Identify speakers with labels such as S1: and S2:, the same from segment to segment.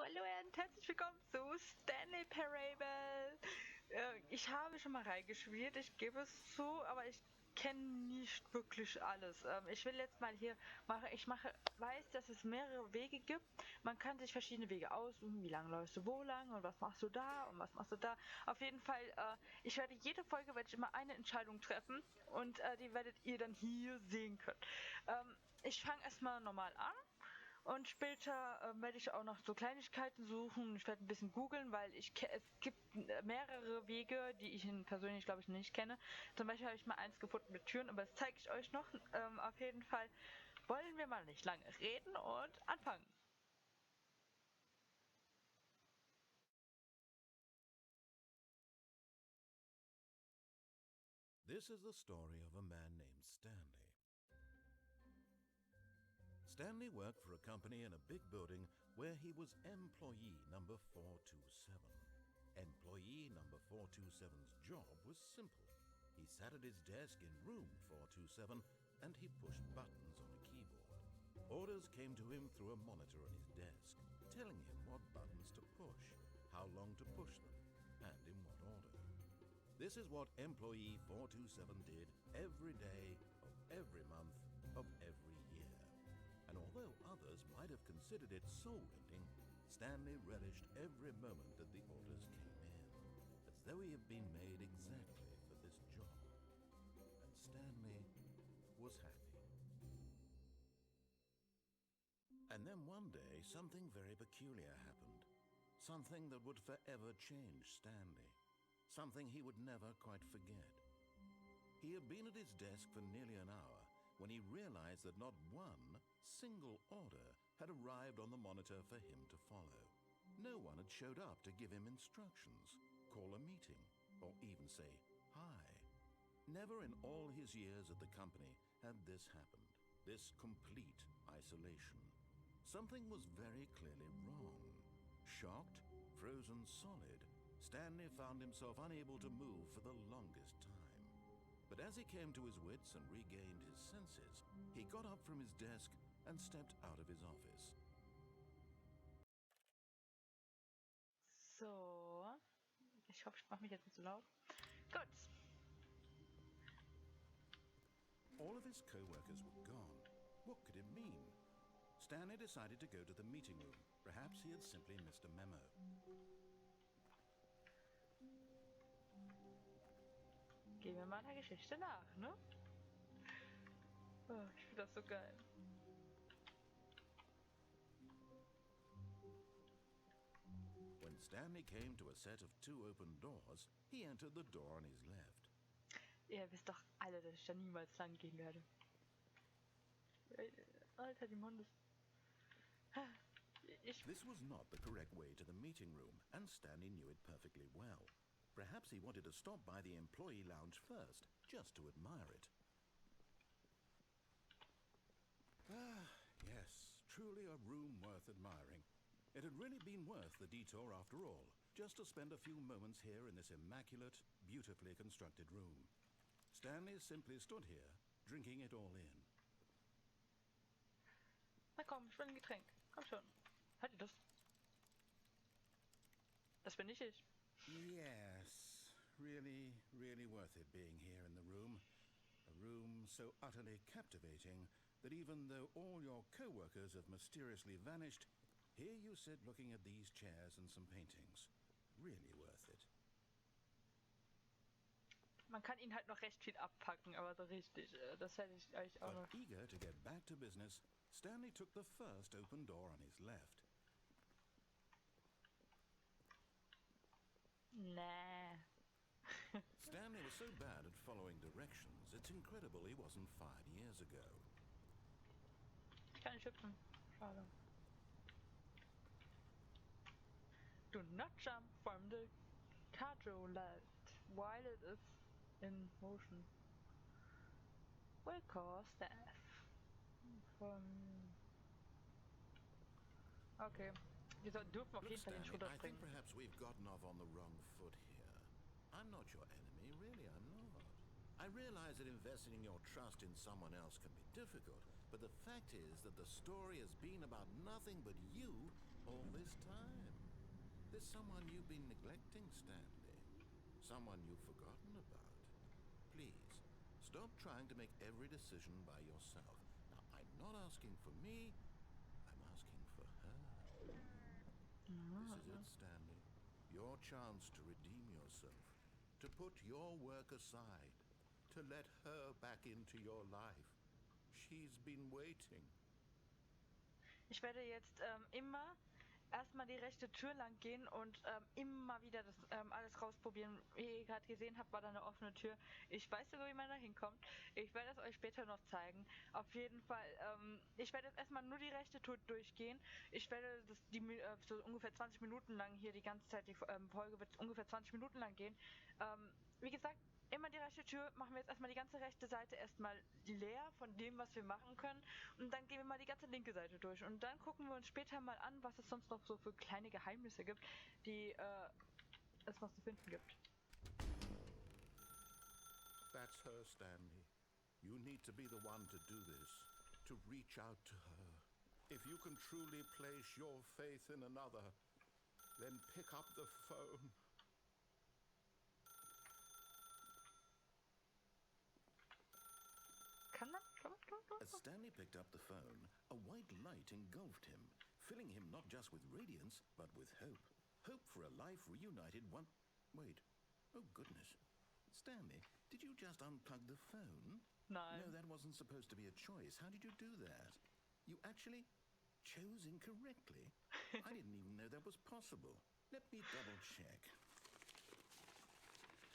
S1: hallo und herzlich willkommen zu Stanley Parable. Ich habe schon mal reingespielt, ich gebe es zu, aber ich kenne nicht wirklich alles. Ich will jetzt mal hier machen, weiß, dass es mehrere Wege gibt. Man kann sich verschiedene Wege aussuchen, wie lange läufst du wo lang und was machst du da und was machst du da. Auf jeden Fall, ich werde werde ich immer eine Entscheidung treffen und die werdet ihr dann hier sehen können. Ich fange erstmal normal an. Und später werde ich auch noch so Kleinigkeiten suchen. Ich werde ein bisschen googeln, weil es gibt mehrere Wege, die ich persönlich, glaube ich, nicht kenne. Zum Beispiel habe ich mal eins gefunden mit Türen, aber das zeige ich euch noch. Auf jeden Fall wollen wir mal nicht lange reden und anfangen.
S2: This is the story of a man named Stanley. Stanley worked for a company in a big building where he was employee number 427. Employee number 427's job was simple. He sat at his desk in room 427 and he pushed buttons on a keyboard. Orders came to him through a monitor on his desk, telling him what buttons to push, how long to push them, and in what order. This is what employee 427 did every day of every month of every year. And although others might have considered it soul-rending, Stanley relished every moment that the orders came in, as though he had been made exactly for this job. And Stanley was happy. And then one day, something very peculiar happened. Something that would forever change Stanley. Something he would never quite forget. He had been at his desk for nearly an hour when he realized that not one single order had arrived on the monitor for him to follow. No one had showed up to give him instructions, call a meeting, or even say hi. Never in all his years at the company had this happened, this complete isolation. Something was very clearly wrong. Shocked, frozen solid, Stanley found himself unable to move for the longest time. But as he came to his wits and regained his senses, he got up from his desk and stepped out of his office.
S1: So, ich hoffe, ich mache mich jetzt nicht so laut. Gut.
S2: All of his co-workers were gone. What could it mean? Stanley decided to go to the meeting room. Perhaps he had simply missed a memo.
S1: Gehen wir mal der Geschichte nach, ne? Oh, ich finde das so geil.
S2: When Stanley came to a set of 2 open doors, he entered the door on his left.
S1: Ihr wisst doch alle, dass ich da niemals lang gehen werde. Alter, die Mundes.
S2: This was not the correct way to the meeting room, and Stanley knew it perfectly well. Perhaps he wanted to stop by the employee lounge first, just to admire it. Ah, yes, truly a room worth admiring. It had really been worth the detour after all, just to spend a few moments here in this immaculate, beautifully constructed room. Stanley simply stood here, drinking it all in.
S1: Na komm, ich will ein Getränk. Komm schon. Halt ihr das? Das bin nicht ich.
S2: Yes, really, really worth it being here in the room. A room so utterly captivating that even though all your co-workers have mysteriously vanished, here you sit looking at these chairs and some paintings. Really worth it.
S1: Man kann ihn halt noch recht viel abpacken, aber so richtig. Das hätte ich euch auch noch.
S2: But eager to get back to business, Stanley took the first open door on his left.
S1: Nah.
S2: Stanley was so bad at following directions, it's incredible he wasn't fired years ago.
S1: Ich kann nicht hüpfen. Schade. Do not jump from the cargo lift while it is in motion. Will cause death. Okay. Wir dürfen auf
S2: Look,
S1: jeden Fall den
S2: Stanley,
S1: Shooter
S2: I think
S1: springen.
S2: perhaps we've gotten off on the wrong foot here. I'm not your enemy, really, I'm not. I realize that investing your trust in someone else can be difficult, but the fact is that the story has been about nothing but you all this time. There's someone you've been neglecting, Stanley. Someone you've forgotten about. Please, stop trying to make every decision by yourself. Now, I'm not asking for me, I'm asking for her. This is it, Stanley. Your chance to redeem yourself, to put your work aside, to let her back into your life. She's been waiting.
S1: Ich werde jetzt immer erstmal die rechte Tür lang gehen und immer wieder das alles rausprobieren. Wie ihr gerade gesehen habt, war da eine offene Tür. Ich weiß sogar, wie man da hinkommt. Ich werde es euch später noch zeigen. Auf jeden Fall, ich werde jetzt erstmal nur die rechte Tür durchgehen. Ich werde so ungefähr 20 Minuten lang hier die ganze Zeit, die Folge wird ungefähr 20 Minuten lang gehen. Wie gesagt, immer die rechte Tür, machen wir jetzt erstmal die ganze rechte Seite erstmal leer von dem, was wir machen können. Und dann gehen wir mal die ganze linke Seite durch. Und dann gucken wir uns später mal an, was es sonst noch so für kleine Geheimnisse gibt, die es noch zu finden gibt.
S2: That's her, Stanley. You need to be the one to do this, to reach out to her. If you can truly place your faith in another, then pick up the phone. As Stanley picked up the phone, a white light engulfed him, filling him not just with radiance, but with hope. Hope for a life reunited one... Wait. Oh, goodness. Stanley, did you just unplug the phone?
S1: No,
S2: that wasn't supposed to be a choice. How did you do that? You actually chose incorrectly? I didn't even know that was possible. Let me double check.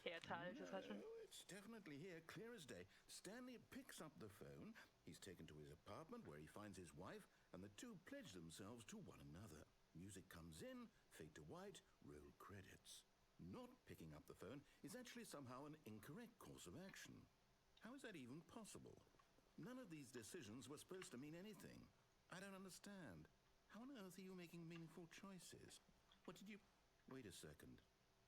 S2: It's definitely here, clear as day. Stanley picks up the phone. He's taken to his apartment where he finds his wife, and the two pledge themselves to one another. Music comes in, fade to white, roll credits. Not picking up the phone is actually somehow an incorrect course of action. How is that even possible? None of these decisions were supposed to mean anything. I don't understand. How on earth are you making meaningful choices? What did you... Wait a second.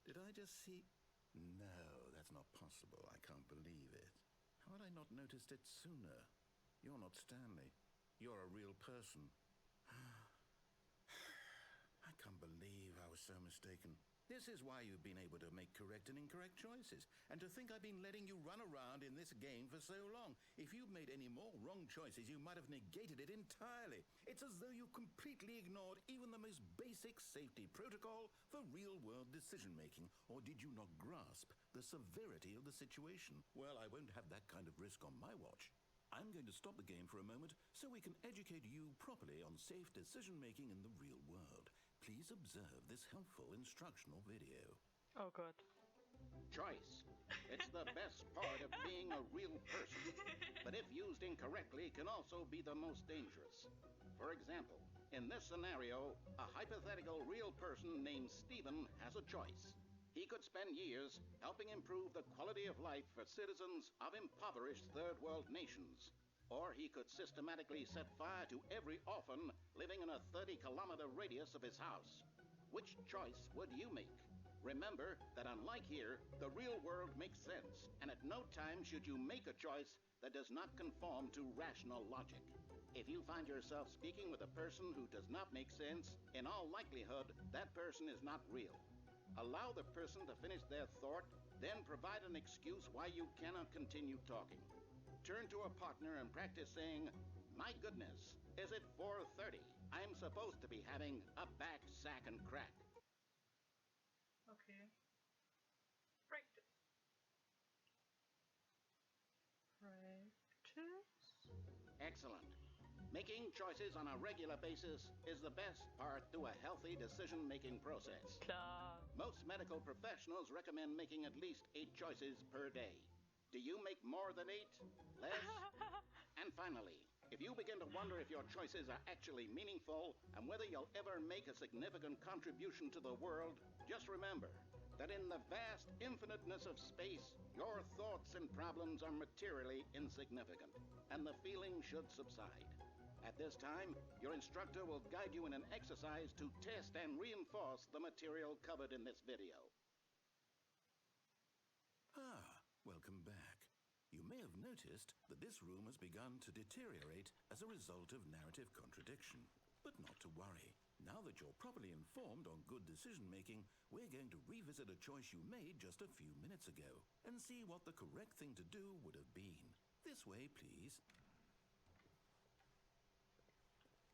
S2: Did I just see... No, that's not possible. I can't believe it. How had I not noticed it sooner? You're not Stanley. You're a real person. I can't believe I was so mistaken. This is why you've been able to make correct and incorrect choices. And to think I've been letting you run around in this game for so long. If you'd made any more wrong choices, you might have negated it entirely. It's as though you completely ignored even the most basic safety protocol for real-world decision-making. Or did you not grasp the severity of the situation? Well, I won't have that kind of risk on my watch. I'm going to stop the game for a moment so we can educate you properly on safe decision-making in the real world. Please observe this helpful instructional video.
S1: Oh God.
S3: Choice. It's the best part of being a real person. But if used incorrectly, can also be the most dangerous. For example, in this scenario, a hypothetical real person named Stephen has a choice. He could spend years helping improve the quality of life for citizens of impoverished third world nations. Or he could systematically set fire to every orphan living in a 30-kilometer radius of his house. Which choice would you make? Remember that unlike here, the real world makes sense, and at no time should you make a choice that does not conform to rational logic. If you find yourself speaking with a person who does not make sense, in all likelihood, that person is not real. Allow the person to finish their thought, then provide an excuse why you cannot continue talking. Turn to a partner and practice saying, "My goodness, is it 4:30? I'm supposed to be having a back, sack, and crack."
S1: Okay. Practice.
S3: Excellent. Making choices on a regular basis is the best part to a healthy decision-making process.
S1: Klar.
S3: Most medical professionals recommend making at least 8 choices per day. Do you make more than 8? Less? And finally, if you begin to wonder if your choices are actually meaningful and whether you'll ever make a significant contribution to the world, just remember that in the vast infiniteness of space, your thoughts and problems are materially insignificant, and the feeling should subside. At this time, your instructor will guide you in an exercise to test and reinforce the material covered in this video.
S2: Welcome back. You may have noticed that this room has begun to deteriorate as a result of narrative contradiction. But not to worry. Now that you're properly informed on good decision making, we're going to revisit a choice you made just a few minutes ago and see what the correct thing to do would have been. This way, please.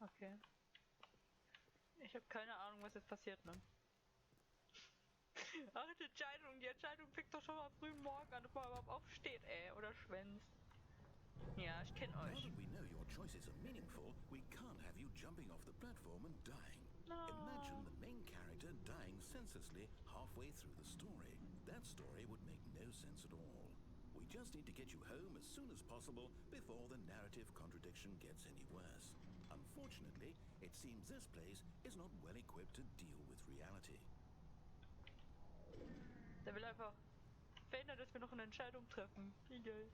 S1: Okay. Ich habe keine Ahnung, was jetzt passiert, ne? Ach, die Entscheidung fängt doch schon mal früh morgen an, ob man überhaupt aufsteht, ey, oder schwänzt. Ja, ich kenne euch.
S2: Now that we know your choices are meaningful, we can't have you jumping off the platform and dying.
S1: No.
S2: Imagine the main character dying senselessly halfway through the story. That story would make no sense at all. We just need to get you home as soon as possible before the narrative contradiction gets any worse. Unfortunately, it seems this place is not well equipped to deal with reality.
S1: Der will einfach verhindern, dass wir noch eine Entscheidung treffen. Egal.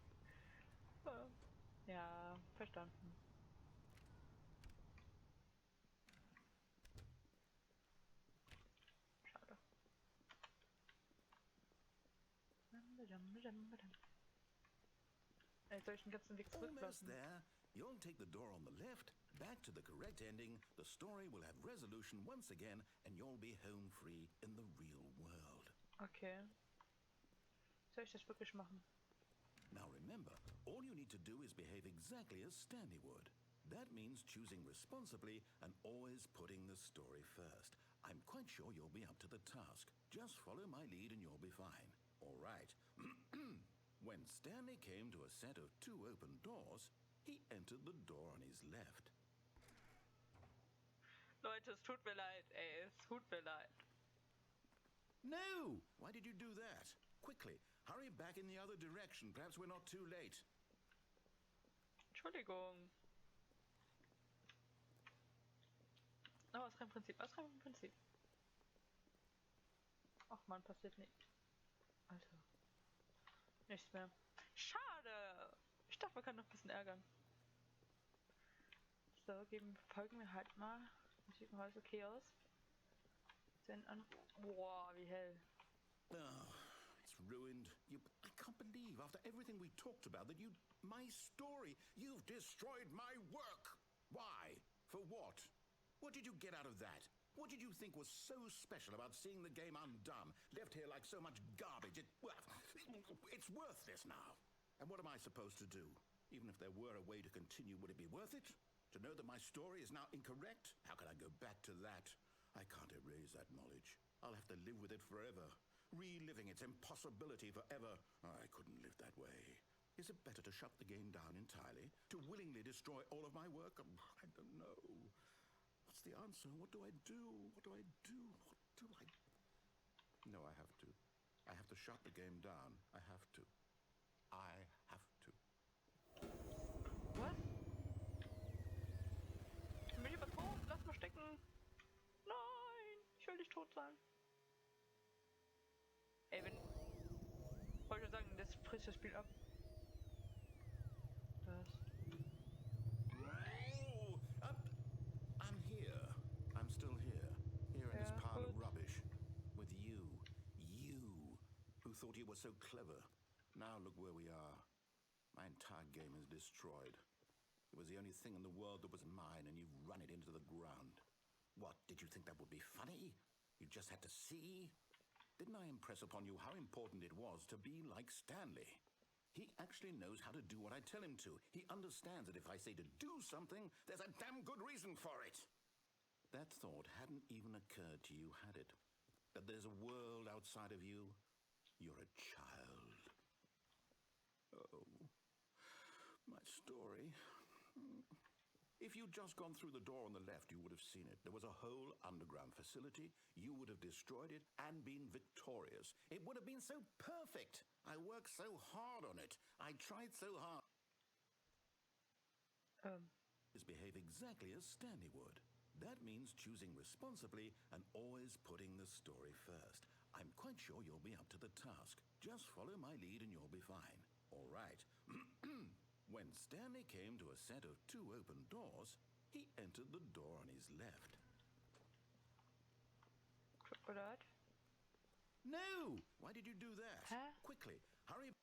S1: Ja, verstanden. Schade. Soll ich den ganzen Weg
S2: Almost
S1: zurücklassen?
S2: there. You'll take the door on the left, back to the correct ending, the story will have resolution once again, and you'll be home free in the real world.
S1: Okay. Soll ich das wirklich machen?
S2: Now remember, all you need to do is behave exactly as Stanley would. That means choosing responsibly and always putting the story first. I'm quite sure you'll be up to the task. Just follow my lead and you'll be fine. All right. When Stanley came to a set of 2 open doors, he entered the door on his left.
S1: Leute, es tut mir leid, ey, es tut mir leid.
S2: No! Why did you do that? Quickly, hurry back in the other direction. Perhaps we're not too late.
S1: Entschuldigung. Aber aus reinem Prinzip, Ach man, passiert nicht. Alter. Nichts mehr. Schade! Ich dachte, man kann noch ein bisschen ärgern. So, folgen wir halt mal. Sieht mal alles okay aus. Sehen an. Boah, wie hell.
S2: Oh, it's ruined. I can't believe, after everything we talked about, that my story, you've destroyed my work. Why? For what? What did you get out of that? What did you think was so special about seeing the game undone, left here like so much garbage? It's worthless now. And what am I supposed to do? Even if there were a way to continue, would it be worth it? To know that my story is now incorrect? How can I go back to that? I can't erase that knowledge. I'll have to live with it forever, reliving its impossibility forever. I couldn't live that way. Is it better to shut the game down entirely? To willingly destroy all of my work? I don't know. What's the answer? What do I do? What do I do? What do I... No, I have to. I have to shut the game down. I have to. I have to.
S1: Was? Ich bin lieber tot, lass mal stecken. Nein, ich will nicht tot sein. Ey, wollte sagen, das frisst das Spiel ab. Was?
S2: Oh, I'm here. I'm still here. Here in this pile of rubbish. With you. You. Who thought you were so clever. Now look where we are. My entire game is destroyed. It was the only thing in the world that was mine, and you've run it into the ground. What, did you think that would be funny? You just had to see? Didn't I impress upon you how important it was to be like Stanley? He actually knows how to do what I tell him to. He understands that if I say to do something, there's a damn good reason for it. That thought hadn't even occurred to you, had it? That there's a world outside of you? You're a child. Oh, my story. If you'd just gone through the door on the left, you would have seen it. There was a whole underground facility. You would have destroyed it and been victorious. It would have been so perfect. I worked so hard on it. I tried so hard. Is behave exactly as Stanley would. That means choosing responsibly and always putting the story first. I'm quite sure you'll be up to the task. Just follow my lead and you'll be fine. All right. When Stanley came to a set of 2 open doors, he entered the door on his left.
S1: Schokolade?
S2: No! Why did you do that?
S1: Huh?
S2: Quickly, hurry.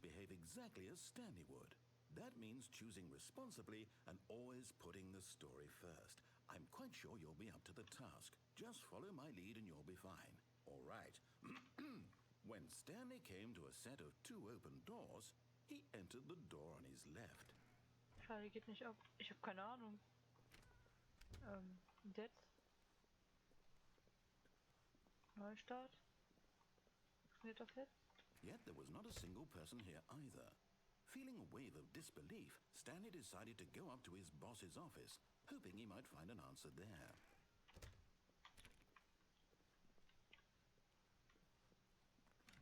S2: Behave exactly as Stanley would. That means choosing responsibly and always putting the story first. I'm quite sure you'll be up to the task. Just follow my lead and you'll be fine. All right. When Stanley came to a set of 2 open doors, he entered the door on his left.
S1: Schade, geht nicht ab. Ich habe keine Ahnung. Und jetzt? Neustart? Funktioniert das jetzt?
S2: Yet there was not a single person here either. Feeling a wave of disbelief, Stanley decided to go up to his boss's office, hoping he might find an answer there.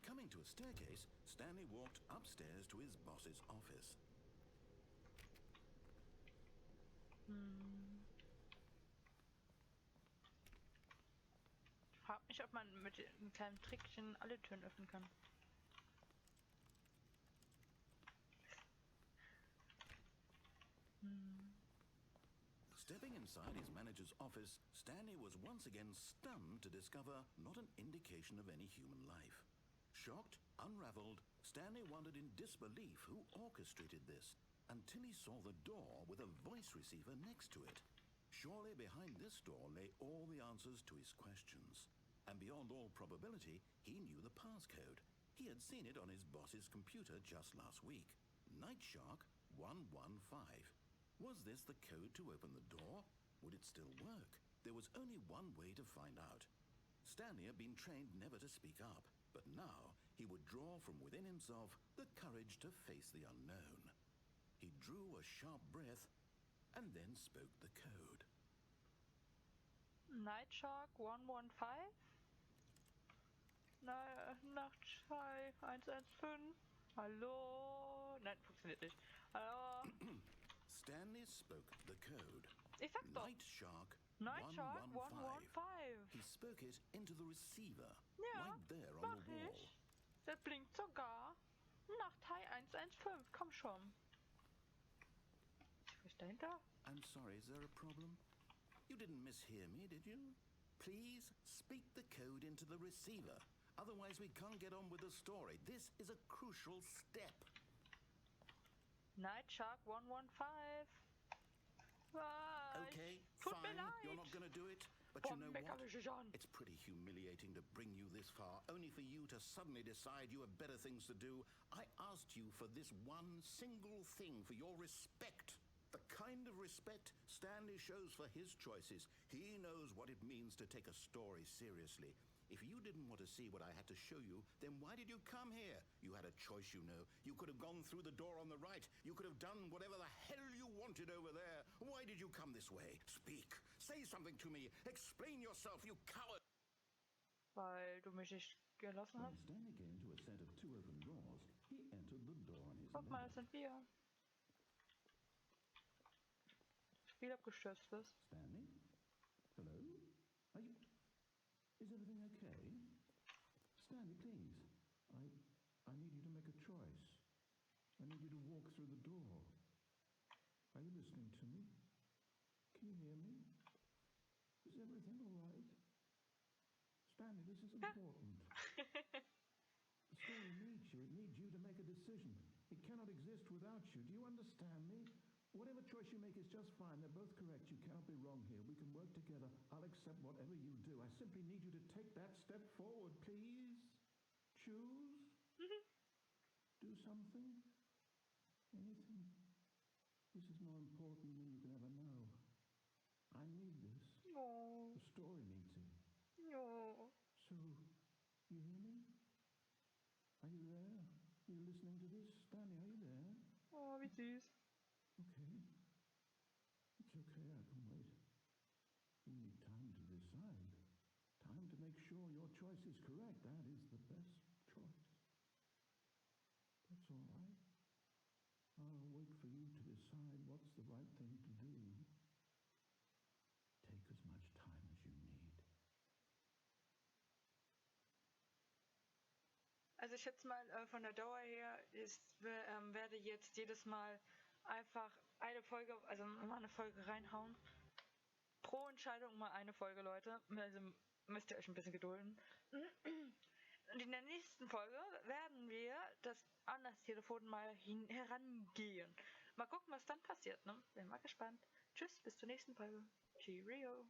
S2: Coming to a staircase, Stanley walked upstairs to his boss's office.
S1: Ich frage mich, ob man mit einem kleinen Trickchen alle Türen öffnen kann.
S2: Stepping inside his manager's office, Stanley was once again stunned to discover not an indication of any human life. Shocked, unraveled, Stanley wondered in disbelief who orchestrated this, until he saw the door with a voice receiver next to it. Surely behind this door lay all the answers to his questions. And beyond all probability, he knew the passcode. He had seen it on his boss's computer just last week. Night Shark 115. Was this the code to open the door? Would it still work? There was only one way to find out. Stanley had been trained never to speak up, but now he would draw from within himself the courage to face the unknown. He drew a sharp breath and then spoke the code.
S1: Night Shark 115? Nachtschrei 115? Hallo? Nein, funktioniert nicht. Hallo?
S2: Stanley spoke the code.
S1: Ich sag doch.
S2: Night Shark
S1: Night Shark
S2: 115.
S1: 115.
S2: He spoke it into the receiver,
S1: Ja,
S2: right there on
S1: mach
S2: the wall.
S1: ich. Der blinkt sogar. Nachthai 115, komm schon. Was ist dahinter?
S2: I'm sorry, is there a problem? You didn't mishear me, did you? Please speak the code into the receiver. Otherwise we can't get on with the story. This is a crucial step.
S1: Night Shark 115.
S2: Okay,
S1: Tut mir
S2: fine,
S1: leid.
S2: you're not gonna do it. But you know what?
S1: Schon.
S2: It's pretty humiliating to bring you this far, only for you to suddenly decide you have better things to do. I asked you for this one single thing, for your respect. The kind of respect Stanley shows for his choices. He knows what it means to take a story seriously. If you didn't want to see what I had to show you, then why did you come here? You had a choice, you know. You could have gone through the door on the right. You could have done whatever the hell you wanted over there. Why did you come this way? Speak. Say something to me. Explain yourself, you coward.
S1: Weil du mich nicht gelassen
S2: When
S1: hast.
S2: Stanley came to a set of 2 open doors, he entered the door on his
S1: Guck mal, das
S2: left.
S1: sind wir. Spiel abgestürzt ist.
S2: Stanley? Hello? Are you... Is everything okay? Stanley, please. I need you to make a choice. I need you to walk through the door. Are you listening to me? Can you hear me? Is everything all right? Stanley, this is important. The story needs you. It needs you to make a decision. It cannot exist without you. Do you understand me? Whatever choice you make is just fine. They're both correct. You cannot be wrong here. We can work together. I'll accept whatever you do. I simply need you to take that step forward, please. Choose. Do something. Anything. This is more important than you can ever know. I need this.
S1: No.
S2: The story needs it.
S1: No.
S2: So, you hear me? Are you there? Are you listening to this? Stanley, are you there?
S1: Oh, wie süß.
S2: Okay. It's okay, I can wait. You need time to decide. Time to make sure your choice is correct. That is the best choice. That's all right. I'll wait for you to decide what's the right thing to do. Take as much time as you need.
S1: Also ich schätze mal, von der Dauer her werde jetzt jedes Mal einfach eine Folge, also mal eine Folge reinhauen. Pro Entscheidung mal eine Folge, Leute. Also müsst ihr euch ein bisschen gedulden. Und in der nächsten Folge werden wir an das Telefon mal herangehen. mal gucken, was dann passiert, ne? Bin mal gespannt. Tschüss, bis zur nächsten Folge. Cheerio.